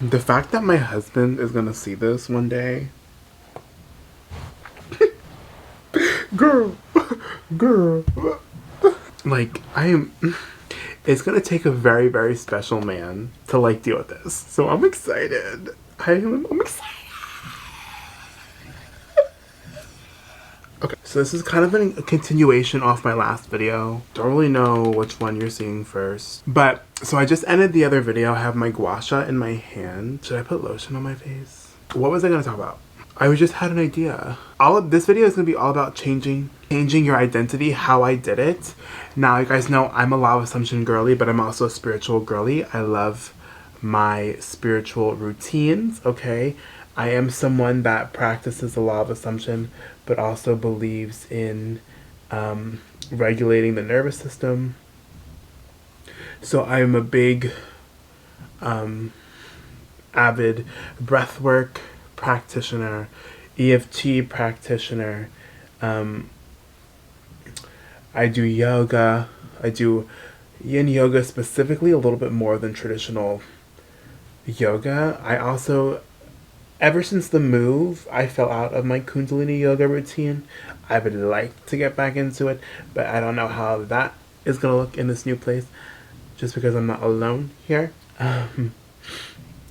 The fact that my husband is gonna see this one day. Girl. Girl. Like, it's gonna take a very, very special man to, like, deal with this. So I'm excited. I'm excited. Okay, so this is kind of a continuation off my last video. Don't really know which one you're seeing first. But, so I just ended the other video. I have my gua sha in my hand. Should I put lotion on my face? What was I gonna talk about? I just had an idea. All of this video is gonna be all about changing your identity, how I did it. Now, you guys know I'm a law of assumption girly, but I'm also a spiritual girly. I love my spiritual routines, okay? I am someone that practices the law of assumption, but also believes in regulating the nervous system. So I'm a big avid breathwork practitioner, EFT practitioner. I do yoga. I do yin yoga specifically a little bit more than traditional yoga. I also, ever since the move, I fell out of my Kundalini yoga routine. I would like to get back into it, but I don't know how that is going to look in this new place just because I'm not alone here.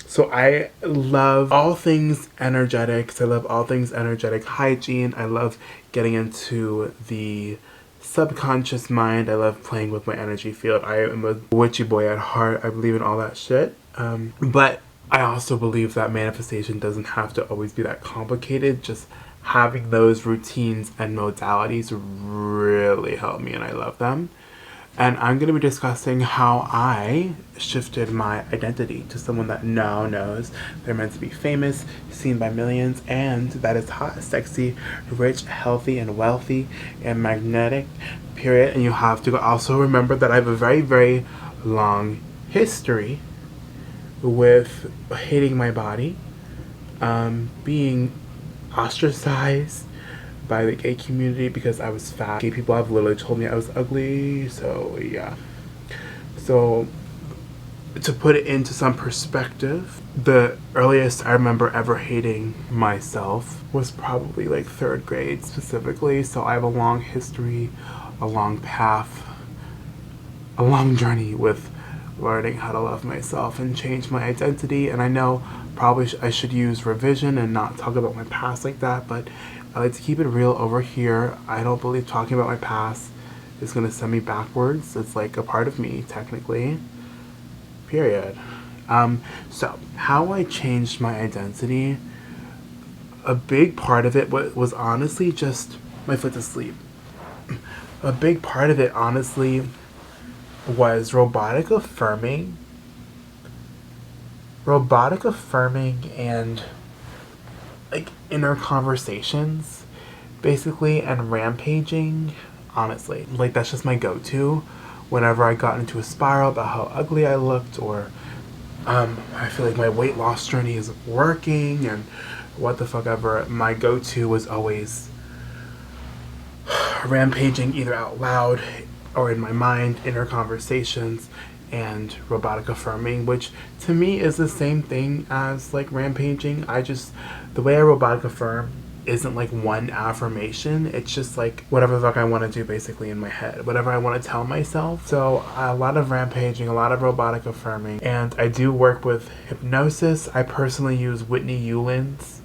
So I love all things energetics. I love all things energetic hygiene. I love getting into the subconscious mind. I love playing with my energy field. I am a witchy boy at heart. I believe in all that shit. But I also believe that manifestation doesn't have to always be that complicated. Just having those routines and modalities really help me, and I love them. And I'm going to be discussing how I shifted my identity to someone that now knows they're meant to be famous, seen by millions, and that is hot, sexy, rich, healthy, and wealthy, and magnetic, period. And you have to also remember that I have a very, very long history with hating my body, being ostracized by the gay community because I was fat. Gay people have literally told me I was ugly, so yeah. So to put it into some perspective, the earliest I remember ever hating myself was probably like 3rd grade specifically, so I have a long history, a long path, a long journey with learning how to love myself and change my identity. And I know probably I should use revision and not talk about my past like that, but I like to keep it real over here. I don't believe talking about my past is going to send me backwards. It's like a part of me, technically. Period. So, how I changed my identity, a big part of it was honestly just my foot to sleep. A big part of it, honestly, was robotic affirming. Robotic affirming and like inner conversations basically, and rampaging, honestly. Like, that's just my go-to whenever I got into a spiral about how ugly I looked, or I feel like my weight loss journey isn't working and what the fuck ever. My go-to was always rampaging, either out loud or in my mind, inner conversations, and robotic affirming, which to me is the same thing as like rampaging. The way I robotic affirm isn't like one affirmation. It's just like whatever the fuck I want to do basically in my head, whatever I want to tell myself. So a lot of rampaging, a lot of robotic affirming, and I do work with hypnosis. I personally use Whitney Yulin's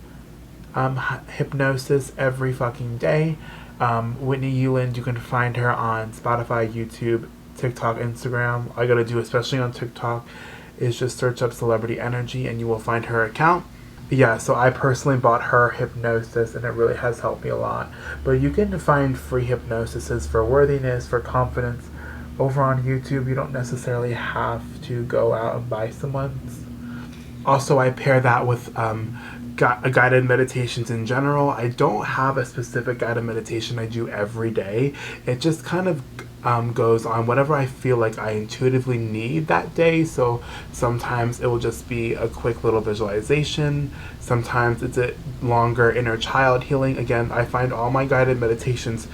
hypnosis every fucking day. Whitney Yuland, you can find her on Spotify, YouTube, TikTok, Instagram. All you gotta do, especially on TikTok, is just search up Celebrity Energy and you will find her account. Yeah, so I personally bought her hypnosis and it really has helped me a lot. But you can find free hypnosises for worthiness, for confidence over on YouTube. You don't necessarily have to go out and buy someone's. Also, I pair that with guided meditations in general. I don't have a specific guided meditation I do every day. It just kind of goes on whatever I feel like I intuitively need that day. So sometimes it will just be a quick little visualization. Sometimes it's a longer inner child healing. Again, I find all my guided meditations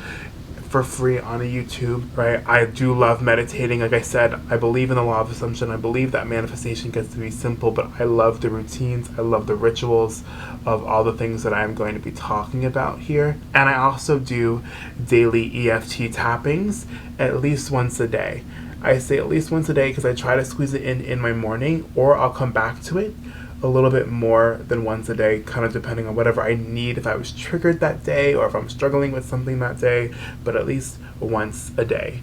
for free on a YouTube, right? I do love meditating. Like I said, I believe in the law of assumption. I believe that manifestation gets to be simple, but I love the routines. I love the rituals of all the things that I'm going to be talking about here. And I also do daily EFT tappings at least once a day. I say at least once a day because I try to squeeze it in my morning, or I'll come back to it a little bit more than once a day, kind of depending on whatever I need, if I was triggered that day or if I'm struggling with something that day, but at least once a day.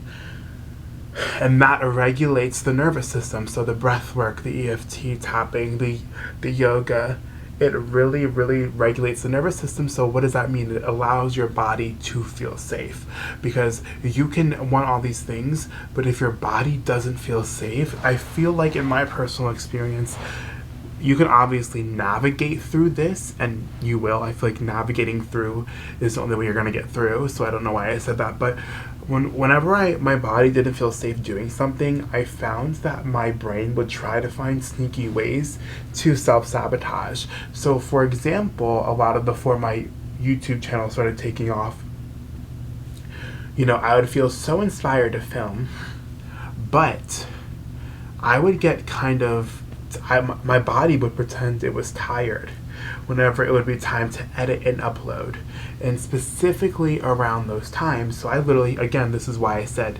And that regulates the nervous system. So the breath work, the EFT tapping, the yoga, it really, really regulates the nervous system. So what does that mean? It allows your body to feel safe, because you can want all these things, but if your body doesn't feel safe, I feel like in my personal experience, you can obviously navigate through this, and you will. I feel like navigating through is the only way you're going to get through, so I don't know why I said that, but whenever my body didn't feel safe doing something, I found that my brain would try to find sneaky ways to self-sabotage. So for example, a lot of before my YouTube channel started taking off, I would feel so inspired to film, but I would get my body would pretend it was tired whenever it would be time to edit and upload, and specifically around those times. So I literally, again, this is why I said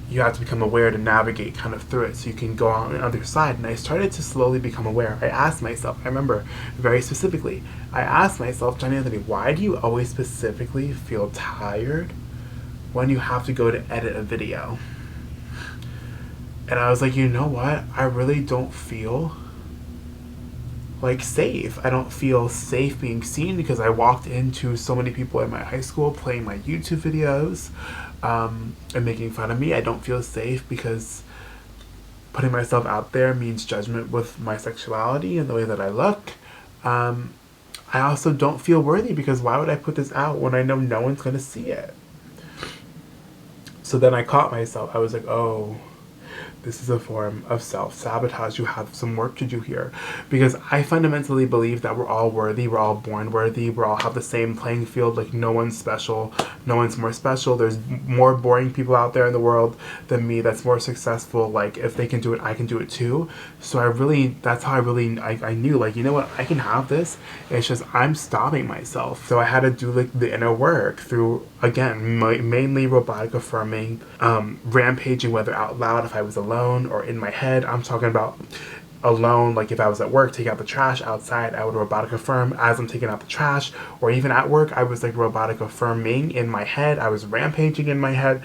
you have to become aware to navigate kind of through it so you can go on the other side. And I started to slowly become aware. I asked myself, I remember very specifically, I asked myself, Johnny Anthony, why do you always specifically feel tired when you have to go to edit a video? And I was like, you know what? I really don't feel like safe. I don't feel safe being seen, because I walked into so many people in my high school playing my YouTube videos and making fun of me. I don't feel safe because putting myself out there means judgment with my sexuality and the way that I look. I also don't feel worthy, because why would I put this out when I know no one's going to see it? So then I caught myself. I was like, oh, this is a form of self-sabotage. You have some work to do here. Because I fundamentally believe that we're all worthy, we're all born worthy, we all have the same playing field. Like, no one's special, no one's more special. There's more boring people out there in the world than me that's more successful. Like, if they can do it, I can do it too. So that's how I knew, like, you know what, I can have this. It's just I'm stopping myself. So I had to do like the inner work through, again, mainly robotic affirming, rampaging, whether out loud if I was alone or in my head. I'm talking about alone, like if I was at work taking out the trash outside, I would robotic affirm as I'm taking out the trash, or even at work I was like robotic affirming in my head. I was rampaging in my head.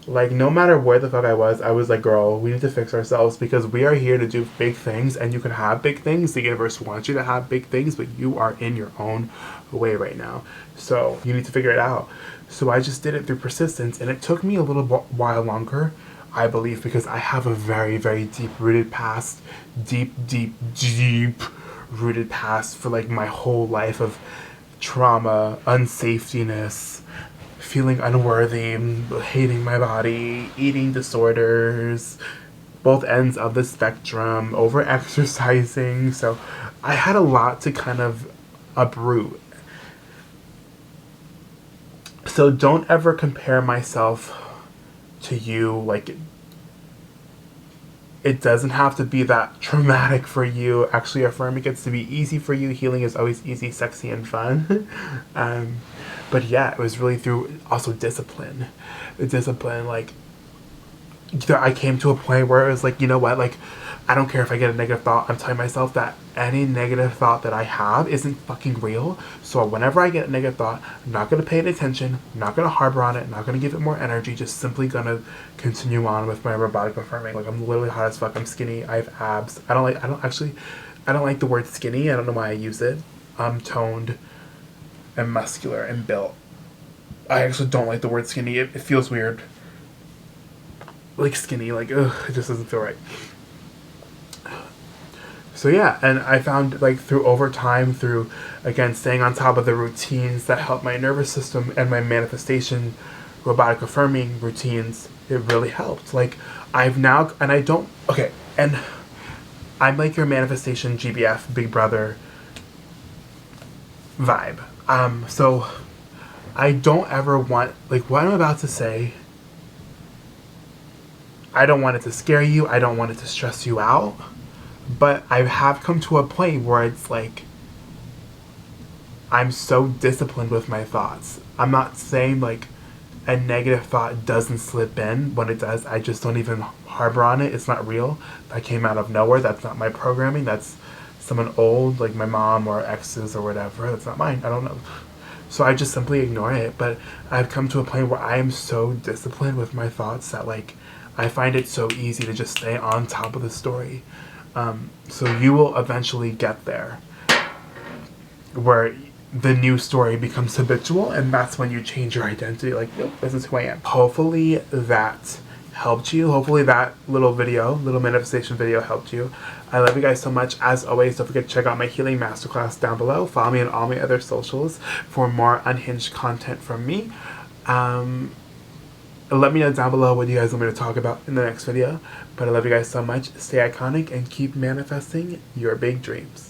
Like, no matter where the fuck I was like, girl, we need to fix ourselves, because we are here to do big things, and you can have big things. The universe wants you to have big things, but you are in your own way right now. So you need to figure it out. So I just did it through persistence, and it took me a little while longer, I believe, because I have a very, very deep-rooted past, deep-rooted past for like my whole life of trauma, unsafetyness, feeling unworthy, hating my body, eating disorders, both ends of the spectrum, over-exercising. So I had a lot to kind of uproot. So don't ever compare myself to you. Like, it doesn't have to be that traumatic for you. Actually, affirming gets to be easy for you. Healing is always easy, sexy, and fun. But yeah, it was really through also discipline. The discipline, like, I came to a point where it was like, you know what, like, I don't care if I get a negative thought. I'm telling myself that any negative thought that I have isn't fucking real. So whenever I get a negative thought, I'm not going to pay it attention. I'm not going to harbor on it. I'm not going to give it more energy. Just simply going to continue on with my robotic affirming. Like, I'm literally hot as fuck. I'm skinny. I have abs. I don't like the word skinny. I don't know why I use it. I'm toned and muscular and built. I actually don't like the word skinny. It feels weird. Like, skinny, like, ugh, it just doesn't feel right. So yeah, and I found, like, through overtime, through, again, staying on top of the routines that help my nervous system and my manifestation, robotic affirming routines, it really helped. Like, and I'm like your manifestation GBF, Big Brother vibe. So I don't ever want, like, what I'm about to say, I don't want it to scare you. I don't want it to stress you out. But I have come to a point where it's like, I'm so disciplined with my thoughts. I'm not saying like a negative thought doesn't slip in. When it does, I just don't even harbor on it. It's not real. That came out of nowhere. That's not my programming. That's someone old, like my mom or exes or whatever. That's not mine. I don't know. So I just simply ignore it. But I've come to a point where I am so disciplined with my thoughts that like I find it so easy to just stay on top of the story. So you will eventually get there where the new story becomes habitual, and that's when you change your identity. Like, nope, this is who I am. Hopefully that helped you. Hopefully that little manifestation video helped you. I love you guys so much. As always, don't forget to check out my healing masterclass down below. Follow me on all my other socials for more unhinged content from me. Let me know down below what you guys want me to talk about in the next video. But I love you guys so much. Stay iconic and keep manifesting your big dreams.